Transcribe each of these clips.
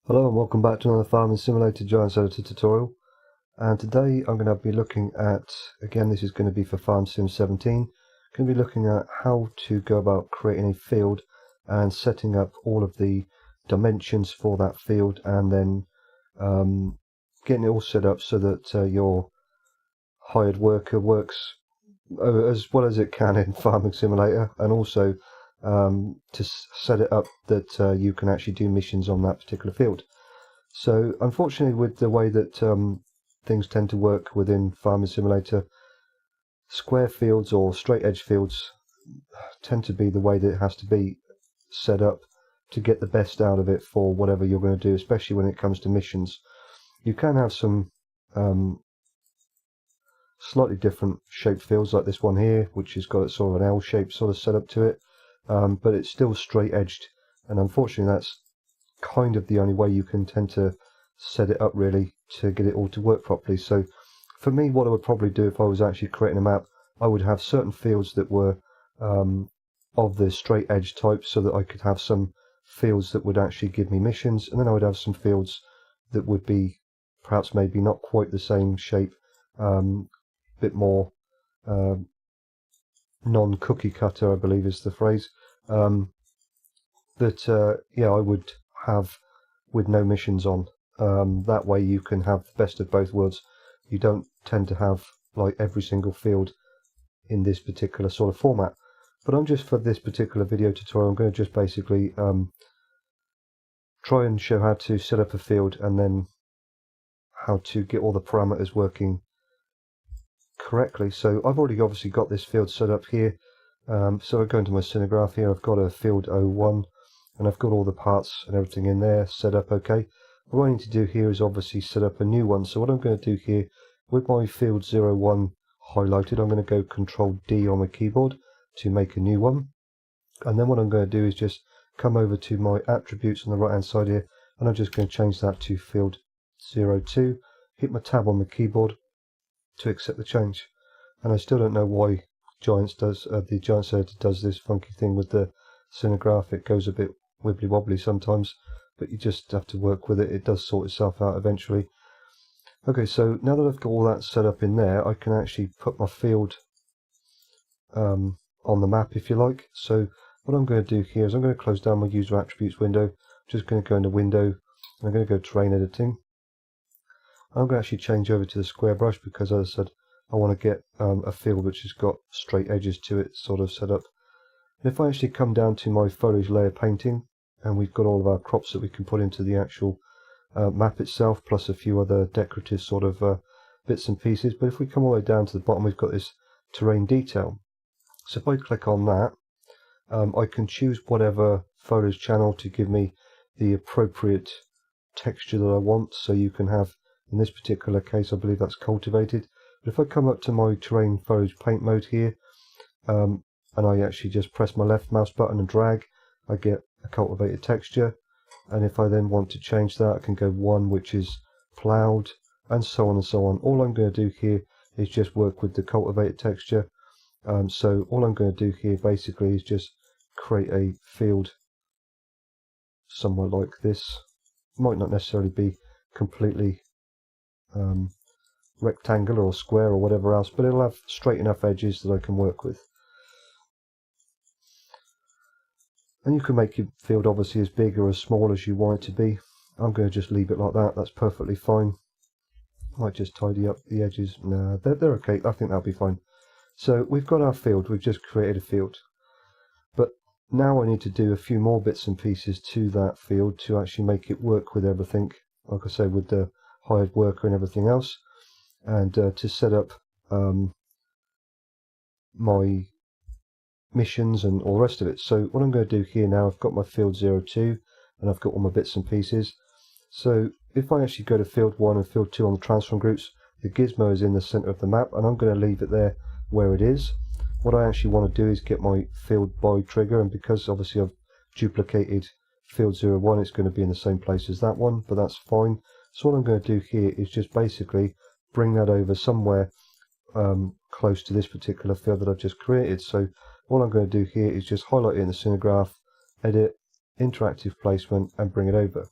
Hello and welcome back to another Farming Simulator Giants Editor tutorial, and today I'm going to be looking at, again this is going to be for Farm Sim 17, going to be looking at how to go about creating a field and setting up all of the dimensions for that field, and then getting it all set up so that your hired worker works as well as it can in Farming Simulator, and also to set it up that you can actually do missions on that particular field. So unfortunately, with the way that things tend to work within Farming Simulator, square fields or straight edge fields tend to be the way that it has to be set up to get the best out of it for whatever you're going to do, especially when it comes to missions. You can have some slightly different shaped fields like this one here, which has got sort of an L shape sort of setup to it, but it's still straight edged, and unfortunately that's kind of the only way you can tend to set it up really to get it all to work properly. So for me, what I would probably do if I was actually creating a map, I would have certain fields that were of the straight edge type, so that I could have some fields that would actually give me missions, and then I would have some fields that would be perhaps maybe not quite the same shape, bit more non-cookie cutter, I believe is the phrase, that yeah, I would have with no missions on. That way you can have the best of both worlds. You don't tend to have like every single field in this particular sort of format. But I'm just, for this particular video tutorial, I'm going to just basically try and show how to set up a field, and then how to get all the parameters working correctly. So I've already obviously got this field set up here. So I go into my Cinegraph here, I've got a field 01, and I've got all the parts and everything in there set up okay. What I need to do here is obviously set up a new one. So what I'm going to do here, with my field 01 highlighted, I'm going to go Control D on the keyboard to make a new one. And then what I'm going to do is just come over to my attributes on the right hand side here, and I'm just going to change that to field 02, hit my tab on the keyboard to accept the change. And I still don't know why the Giants Editor does this funky thing with the Cinegraph. It goes a bit wibbly wobbly sometimes, but you just have to work with it. It does sort itself out eventually. Okay, so now that I've got all that set up in there, I can actually put my field on the map, if you like. So what I'm going to do here is I'm going to close down my user attributes window. I'm just going to go into window, and I'm going to go terrain editing. I'm going to actually change over to the square brush, because as I said, I want to get a field which has got straight edges to it sort of set up. And if I actually come down to my foliage layer painting, and we've got all of our crops that we can put into the actual map itself, plus a few other decorative sort of bits and pieces. But if we come all the way down to the bottom, we've got this terrain detail. So if I click on that, I can choose whatever foliage channel to give me the appropriate texture that I want. So you can have, in this particular case, I believe that's cultivated. But if I come up to my terrain foliage paint mode here, and I actually just press my left mouse button and drag, I get a cultivated texture. And if I then want to change that, I can go 1, which is ploughed, and so on and so on. All I'm going to do here is just work with the cultivated texture. So all I'm going to do here basically is just create a field somewhere like this. Might not necessarily be completely rectangular or square or whatever else, but it'll have straight enough edges that I can work with. And you can make your field obviously as big or as small as you want it to be. I'm going to just leave it like that. That's perfectly fine. Might just tidy up the edges. No, they're okay. I think that'll be fine. So we've got our field. We've just created a field. But now I need to do a few more bits and pieces to that field to actually make it work with everything. Like I say, with the hired worker and everything else. And to set up my missions and all the rest of it. So what I'm going to do here now, I've got my field 02 and I've got all my bits and pieces. So if I actually go to field 1 and field 2 on the transform groups, the gizmo is in the center of the map, and I'm going to leave it there where it is. What I actually want to do is get my field by trigger, and because obviously I've duplicated field 01, it's going to be in the same place as that one, but that's fine. So what I'm going to do here is just basically bring that over somewhere close to this particular field that I've just created. So all I'm going to do here is just highlight it in the Cinegraph, edit, interactive placement, and bring it over.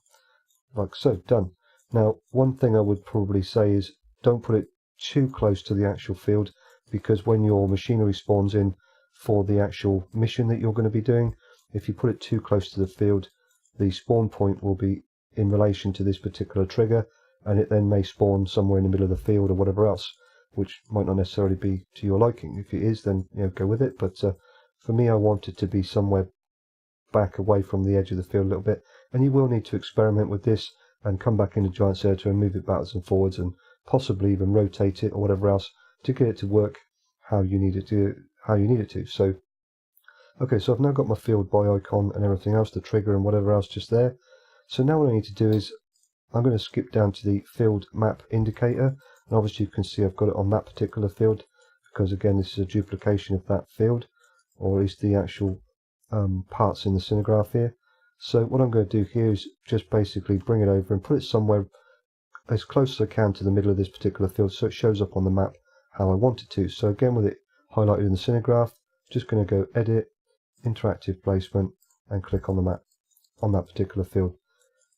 like so. Done. Now, one thing I would probably say is don't put it too close to the actual field, because when your machinery spawns in for the actual mission that you're going to be doing, if you put it too close to the field, the spawn point will be in relation to this particular trigger, and it then may spawn somewhere in the middle of the field or whatever else, which might not necessarily be to your liking. If it is, then go with it, but for me, I want it to be somewhere back away from the edge of the field a little bit, and you will need to experiment with this and come back into Giants Editor and move it backwards and forwards, and possibly even rotate it or whatever else to get it to work how you need it to. So okay, so I've now got my field by icon and everything else, the trigger and whatever else just there. So now what I need to do is I'm going to skip down to the field map indicator, and obviously you can see I've got it on that particular field, because again this is a duplication of that field, or at least the actual parts in the Cinegraph here. So what I'm going to do here is just basically bring it over and put it somewhere as close as I can to the middle of this particular field, so it shows up on the map how I want it to. So again, with it highlighted in the Cinegraph, just going to go Edit, Interactive Placement, and click on the map on that particular field.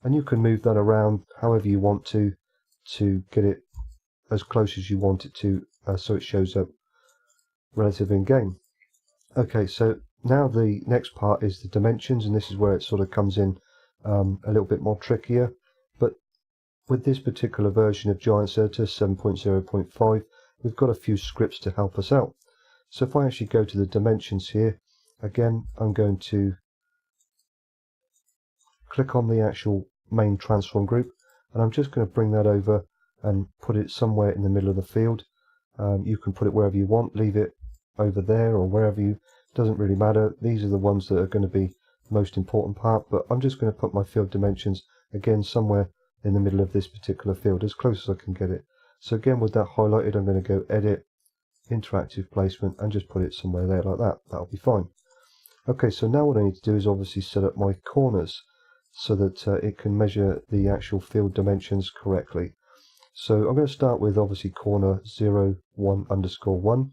And you can move that around however you want to get it as close as you want it to, so it shows up relative in game. Okay, so now the next part is the dimensions, and this is where it sort of comes in a little bit more trickier. But with this particular version of Giants Editor 7.0.5, we've got a few scripts to help us out. So if I actually go to the dimensions here, again I'm going to click on the actual main transform group, and I'm just going to bring that over and put it somewhere in the middle of the field. You can put it wherever you want, leave it over there or wherever you, doesn't really matter. These are the ones that are going to be the most important part, but I'm just going to put my field dimensions again somewhere in the middle of this particular field, as close as I can get it. So again, with that highlighted, I'm going to go Edit, Interactive Placement, and just put it somewhere there like that. That'll be fine. Okay, so now what I need to do is obviously set up my corners so that it can measure the actual field dimensions correctly. So I'm going to start with obviously corner 0, 1, underscore 1,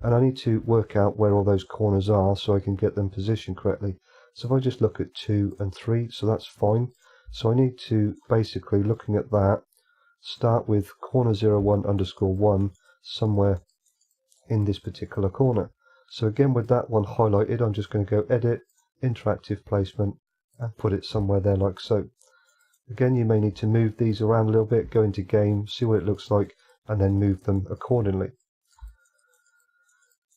and I need to work out where all those corners are so I can get them positioned correctly. So if I just look at 2 and 3, so that's fine. So I need to basically, looking at that, start with corner 0, 1, underscore 1 somewhere in this particular corner. So again, with that one highlighted, I'm just going to go Edit, Interactive Placement, and put it somewhere there like so. Again, you may need to move these around a little bit, go into game, see what it looks like, and then move them accordingly.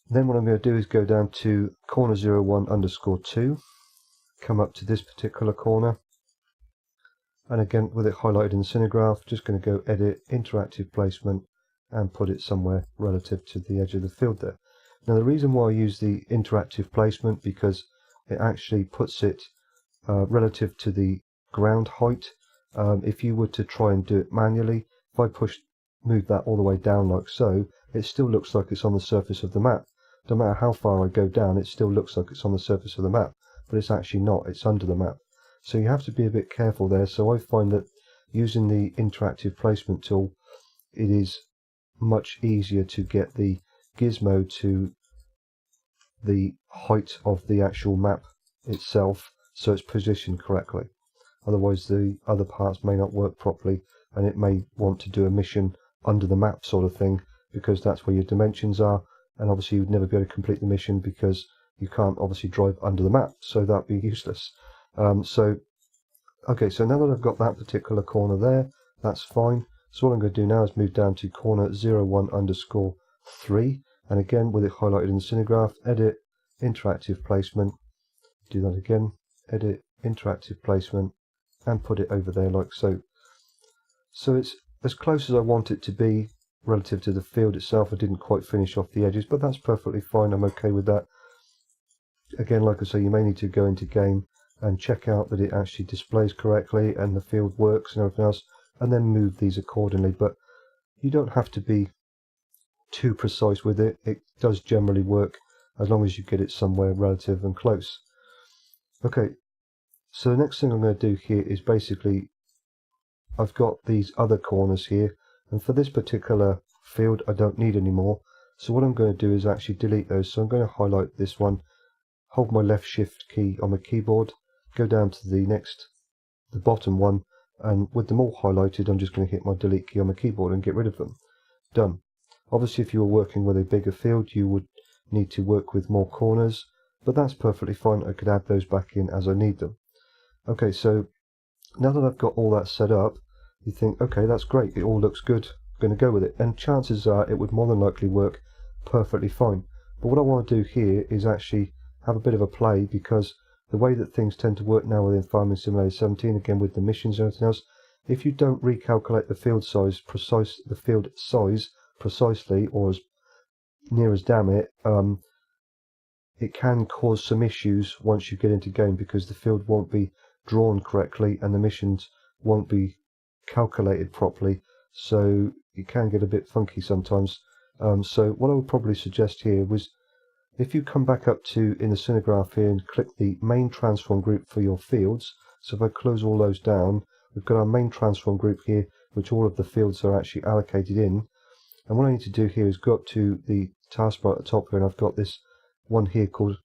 Then what I'm going to do is go down to corner 0, 1, underscore 2, come up to this particular corner, and again with it highlighted in the Cinegraph, just going to go Edit, Interactive Placement, and put it somewhere relative to the edge of the field there. Now the reason why I use the Interactive Placement, because it actually puts it relative to the ground height. If you were to try and do it manually, if I move that all the way down like so, it still looks like it's on the surface of the map. No matter how far I go down, it still looks like it's on the surface of the map, but it's actually not, it's under the map. So you have to be a bit careful there. So I find that using the Interactive Placement tool, it is much easier to get the gizmo to the height of the actual map itself, so it's positioned correctly. Otherwise the other parts may not work properly, and it may want to do a mission under the map sort of thing, because that's where your dimensions are, and obviously you'd never be able to complete the mission because you can't obviously drive under the map, so that'd be useless. Okay, so now that I've got that particular corner there, that's fine. So what I'm going to do now is move down to corner 0, 1, underscore 3, and again with it highlighted in the Cinegraph, Edit, Interactive Placement, do that again, Edit, Interactive Placement, and put it over there like so. So it's as close as I want it to be relative to the field itself. I didn't quite finish off the edges, but that's perfectly fine. I'm okay with that. Again, like I say, you may need to go into game and check out that it actually displays correctly and the field works and everything else, and then move these accordingly. But you don't have to be too precise with it. It does generally work as long as you get it somewhere relative and close. Okay, so the next thing I'm going to do here is basically, I've got these other corners here, and for this particular field I don't need anymore. So what I'm going to do is actually delete those. So I'm going to highlight this one, hold my left shift key on my keyboard, go down to the bottom one, and with them all highlighted, I'm just going to hit my delete key on my keyboard and get rid of them. Done. Obviously, if you were working with a bigger field, you would need to work with more corners, but that's perfectly fine. I could add those back in as I need them. Okay, so now that I've got all that set up, you think, okay, that's great, it all looks good, I'm going to go with it, and chances are it would more than likely work perfectly fine. But what I want to do here is actually have a bit of a play, because the way that things tend to work now within Farming Simulator 17, again with the missions and everything else, if you don't recalculate the field size precisely, or as near as damn it, it can cause some issues once you get into game, because the field won't be drawn correctly and the missions won't be calculated properly, so it can get a bit funky sometimes. So what I would probably suggest here was, if you come back up to in the Cinegraph here and click the main transform group for your fields, so if I close all those down, we've got our main transform group here, which all of the fields are actually allocated in. And what I need to do here is go up to the taskbar at the top here, and I've got this one here called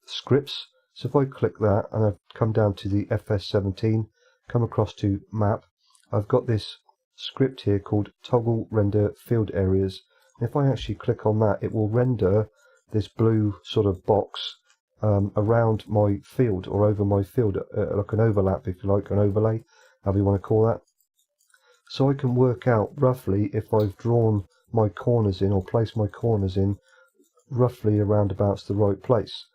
scripts. So if I click that and I've come down to the FS17, come across to map, I've got this script here called toggle render field areas. And if I actually click on that, it will render this blue sort of box around my field, or over my field, like an overlap, if you like, an overlay, however you want to call that. So I can work out roughly if I've drawn my corners in, or placed my corners in roughly around about the right place.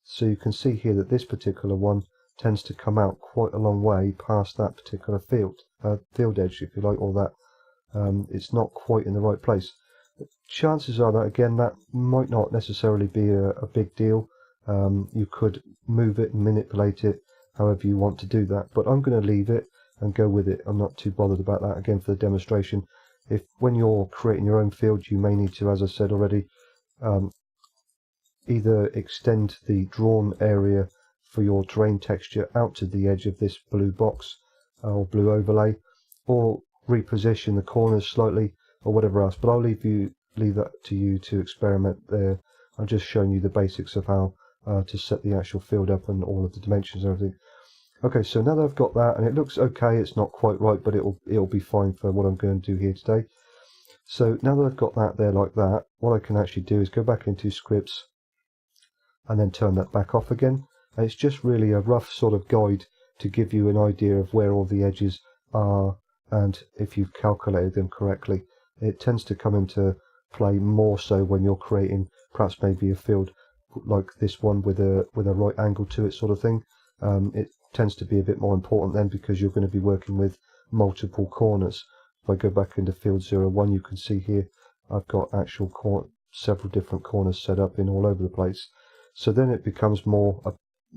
So you can see here that this particular one tends to come out quite a long way past that particular field edge, if you like, or that it's not quite in the right place. Chances are that, again, that might not necessarily be a big deal. You could move it and manipulate it however you want to do that, but I'm going to leave it and go with it. I'm not too bothered about that, again, for the demonstration. If when you're creating your own field, you may need to, as I said already, either extend the drawn area for your terrain texture out to the edge of this blue box or blue overlay, or reposition the corners slightly, or whatever else. But I'll leave that to you to experiment there. I'm just showing you the basics of how to set the actual field up and all of the dimensions and everything. Okay, so now that I've got that, and it looks okay, it's not quite right, but it'll be fine for what I'm going to do here today. So now that I've got that there like that, what I can actually do is go back into scripts and then turn that back off again. And it's just really a rough sort of guide to give you an idea of where all the edges are, and if you've calculated them correctly. It tends to come into play more so when you're creating perhaps maybe a field like this one with a right angle to it sort of thing. It tends to be a bit more important then, because you're going to be working with multiple corners. If I go back into field 01, you can see here I've got actual several different corners set up in all over the place. So then it becomes more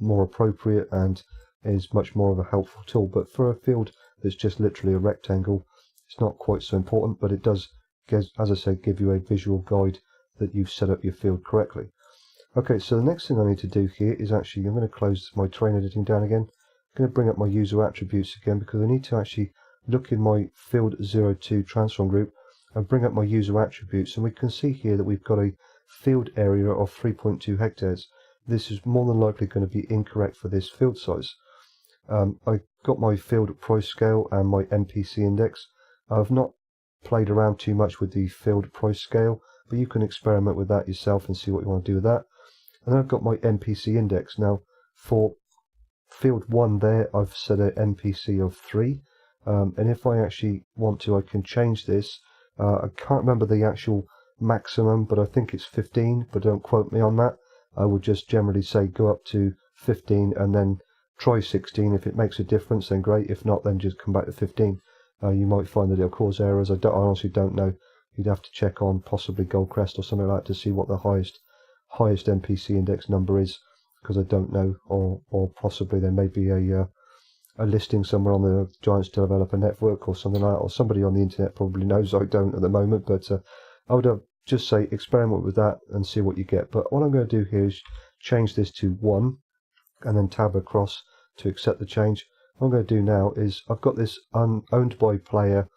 appropriate and is much more of a helpful tool. But for a field that's just literally a rectangle, it's not quite so important, but it does, as I said, give you a visual guide that you've set up your field correctly. Okay, so the next thing I need to do here is actually, I'm going to close my terrain editing down again. I'm going to bring up my user attributes again, because I need to actually look in my field 02 transform group and bring up my user attributes, and we can see here that we've got a field area of 3.2 hectares. This is more than likely going to be incorrect for this field size. I got my field price scale and my MPC index. I've not played around too much with the field price scale, but you can experiment with that yourself and see what you want to do with that. And then I've got my MPC index. Now for field 1 there, I've set an MPC of 3, and if I actually want to, I can change this. I can't remember the actual maximum, but I think it's 15, but don't quote me on that. I would just generally say go up to 15 and then try 16. If it makes a difference, then great. If not, then just come back to 15. You might find that it'll cause errors. I honestly don't know. You'd have to check on possibly Goldcrest or something like that to see what the highest MPC index number is, because I don't know, or possibly there may be a listing somewhere on the Giants Developer Network or something like that, or somebody on the internet probably knows. I don't at the moment, but I would just say experiment with that and see what you get. But what I'm going to do here is change this to 1 and then tab across to accept the change. What I'm going to do now is, I've got this owned by player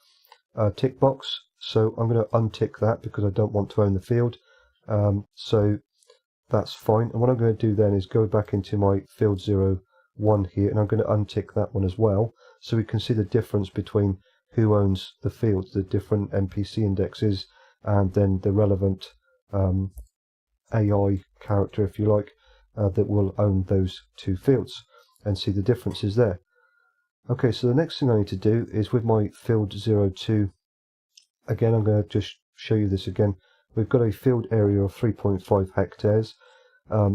tick box, so I'm going to untick that because I don't want to own the field. So that's fine. And what I'm going to do then is go back into my field 0 1 here, and I'm going to untick that one as well, so we can see the difference between who owns the fields, the different NPC indexes, and then the relevant AI character, if you like, that will own those two fields, and see the differences there. Okay, so the next thing I need to do is with my field 02, again I'm going to just show you this again. We've got a field area of 3.5 hectares,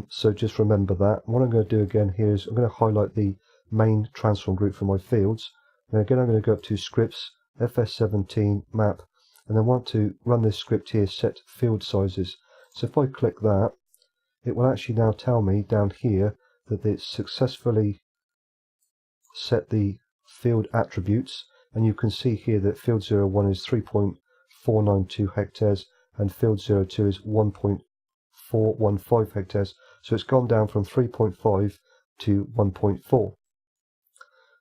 so just remember that. What I'm going to do again here is I'm going to highlight the main transform group for my fields, and again I'm going to go up to scripts, FS17 map, and then want to run this script here, set field sizes. So if I click that, it will actually now tell me down here that it's successfully set the field attributes, and you can see here that field 01 is 3.492 hectares and field 02 is 1.415 hectares, so it's gone down from 3.5 to 1.4.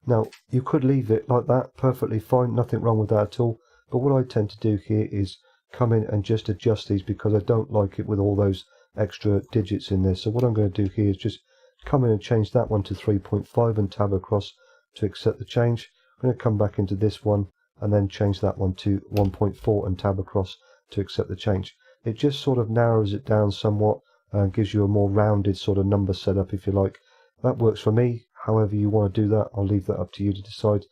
Now you could leave it like that, perfectly fine, nothing wrong with that at all, but what I tend to do here is come in and just adjust these because I don't like it with all those extra digits in there. So what I'm going to do here is just come in and change that one to 3.5 and tab across to accept the change. I'm going to come back into this one and then change that one to 1.4 and tab across to accept the change. It just sort of narrows it down somewhat and gives you a more rounded sort of number setup, if you like. That works for me. However you want to do that, I'll leave that up to you to decide.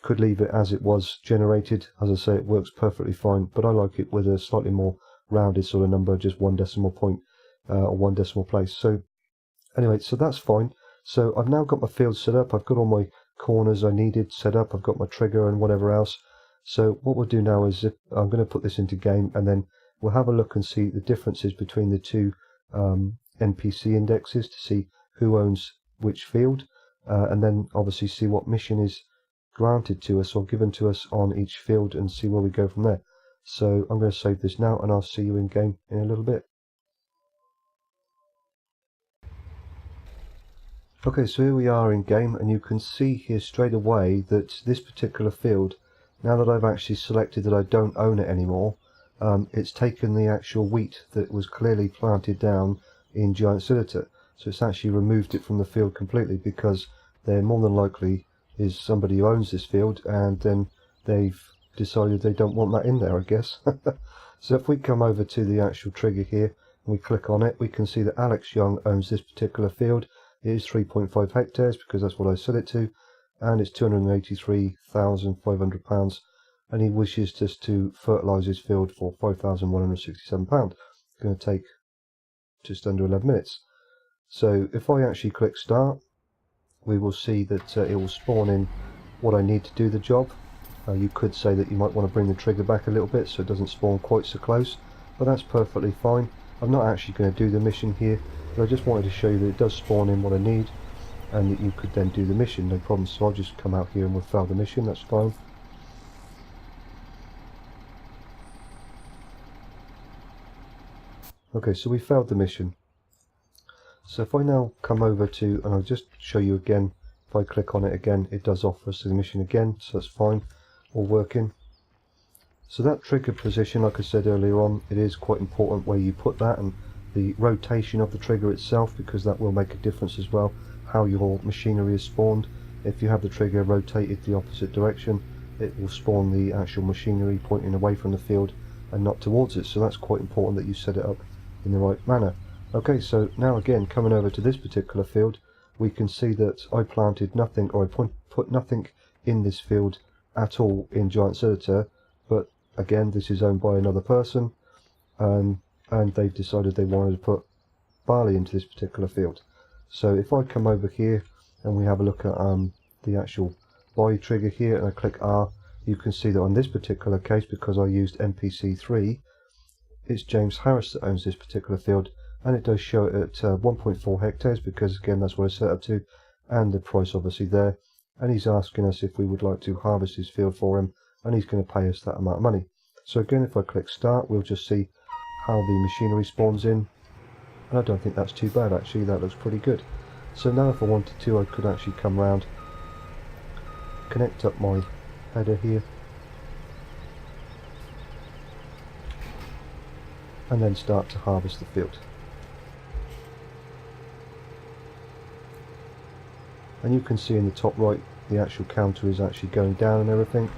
Could leave it as it was generated. As I say, it works perfectly fine, but I like it with a slightly more rounded sort of number, just one decimal point or one decimal place. So anyway, so that's fine. So I've now got my field set up. I've got all my corners I needed set up. I've got my trigger and whatever else. So what we'll do now is I'm going to put this into game, and then we'll have a look and see the differences between the two NPC indexes to see who owns which field, and then obviously see what mission is granted to us or given to us on each field and see where we go from there. So I'm going to save this now and I'll see you in game in a little bit. Okay, so here we are in game, and you can see here straight away that this particular field, now that I've actually selected that I don't own it anymore, it's taken the actual wheat that was clearly planted down in Giant Silica. So it's actually removed it from the field completely, because there more than likely is somebody who owns this field and then they've decided they don't want that in there, I guess. So if we come over to the actual trigger here and we click on it, we can see that Alex Young owns this particular field. It is 3.5 hectares because that's what I set it to, and it's £283,500, and he wishes us to fertilise his field for £5,167. It's going to take just under 11 minutes. So if I actually click start, we will see that it will spawn in what I need to do the job. You could say that you might want to bring the trigger back a little bit so it doesn't spawn quite so close, but that's perfectly fine. I'm not actually going to do the mission here, but I just wanted to show you that it does spawn in what I need and that you could then do the mission, no problem. So I'll just come out here and we'll fail the mission, that's fine. Okay, so we failed the mission. So if I now come over to, and I'll just show you again, if I click on it again, it does offer us the mission again, so that's fine, all working. So that trigger position, like I said earlier on, it is quite important where you put that and the rotation of the trigger itself, because that will make a difference as well, how your machinery is spawned. If you have the trigger rotated the opposite direction, it will spawn the actual machinery pointing away from the field and not towards it, so that's quite important that you set it up in the right manner. Okay, so now again, coming over to this particular field, we can see that I planted nothing, or I put nothing in this field at all in Giant Silica, but again, this is owned by another person, and they've decided they wanted to put barley into this particular field. So if I come over here and we have a look at the actual buy trigger here, and I click R, you can see that on this particular case, because I used NPC3, it's James Harris that owns this particular field, and it does show it at 1.4 hectares because again that's what I set up to, and the price obviously there, and he's asking us if we would like to harvest his field for him, and he's going to pay us that amount of money. So again, if I click start, we'll just see how the machinery spawns in, and I don't think that's too bad actually, that looks pretty good. So now if I wanted to, I could actually come round, connect up my header here, and then start to harvest the field. and you can see in the top right the actual counter is actually going down and everything.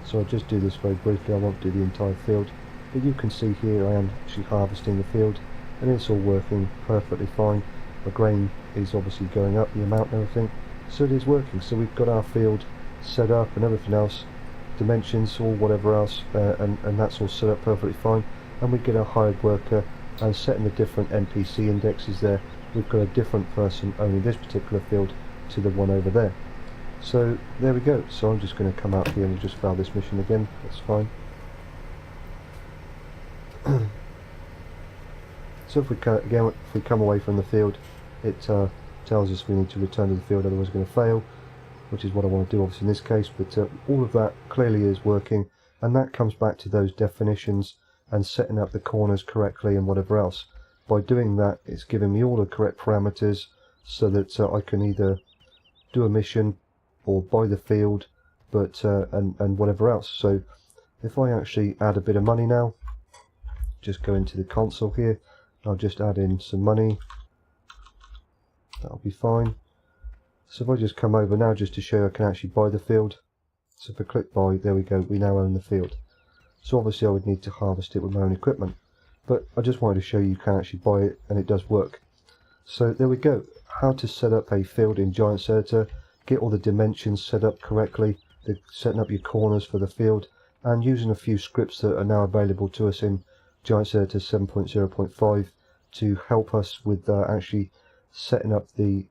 So I'll just do this very briefly, I won't do the entire field, but you can see here I am actually harvesting the field and it's all working perfectly fine. The grain is obviously going up, the amount and everything, so it is working. So we've got our field set up and everything else, dimensions or whatever else, and that's all set up perfectly fine. And we get our hired worker, and setting the different NPC indexes there, we've got a different person owning this particular field to the one over there. So there we go. So I'm just going to come out here and just fail this mission again, that's fine. So if we come away from the field, it tells us we need to return to the field, otherwise we're going to fail, which is what I want to do obviously in this case. But all of that clearly is working, and that comes back to those definitions and setting up the corners correctly and whatever else. By doing that, it's giving me all the correct parameters so that I can either do a mission or buy the field, but and whatever else. So if I actually add a bit of money now, just go into the console here, I'll just add in some money, that'll be fine. So if I just come over now just to show I can actually buy the field, so if I click buy, there we go, we now own the field. So obviously I would need to harvest it with my own equipment, but I just wanted to show you can actually buy it and it does work. So there we go, how to set up a field in Giants Editor, get all the dimensions set up correctly, setting up your corners for the field, and using a few scripts that are now available to us in Giants Editor 7.0.5 to help us with actually setting up the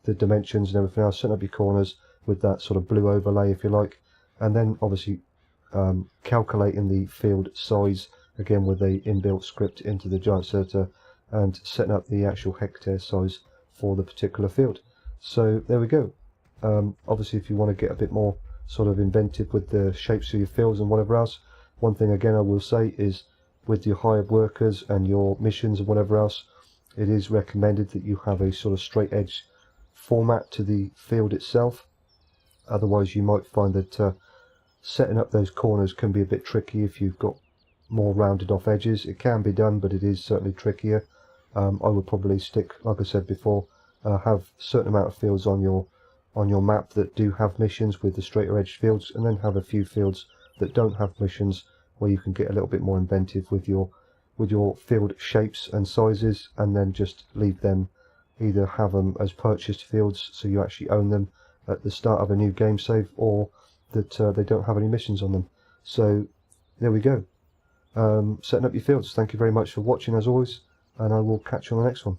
dimensions and everything else, setting up your corners with that sort of blue overlay if you like, and then obviously calculating the field size again with a inbuilt script into the Giants Editor, and setting up the actual hectare size for the particular field. So there we go. Obviously if you want to get a bit more sort of inventive with the shapes of your fields and whatever else, one thing again I will say is with your hired workers and your missions and whatever else, it is recommended that you have a sort of straight edge format to the field itself. Otherwise you might find that setting up those corners can be a bit tricky if you've got more rounded off edges. It can be done, but it is certainly trickier. I would probably stick, like I said before, have a certain amount of fields on your map that do have missions with the straighter edge fields, and then have a few fields that don't have missions where you can get a little bit more inventive with your field shapes and sizes, and then just leave them, either have them as purchased fields so you actually own them at the start of a new game save, or that they don't have any missions on them. So there we go, setting up your fields. Thank you very much for watching as always, and I will catch you on the next one.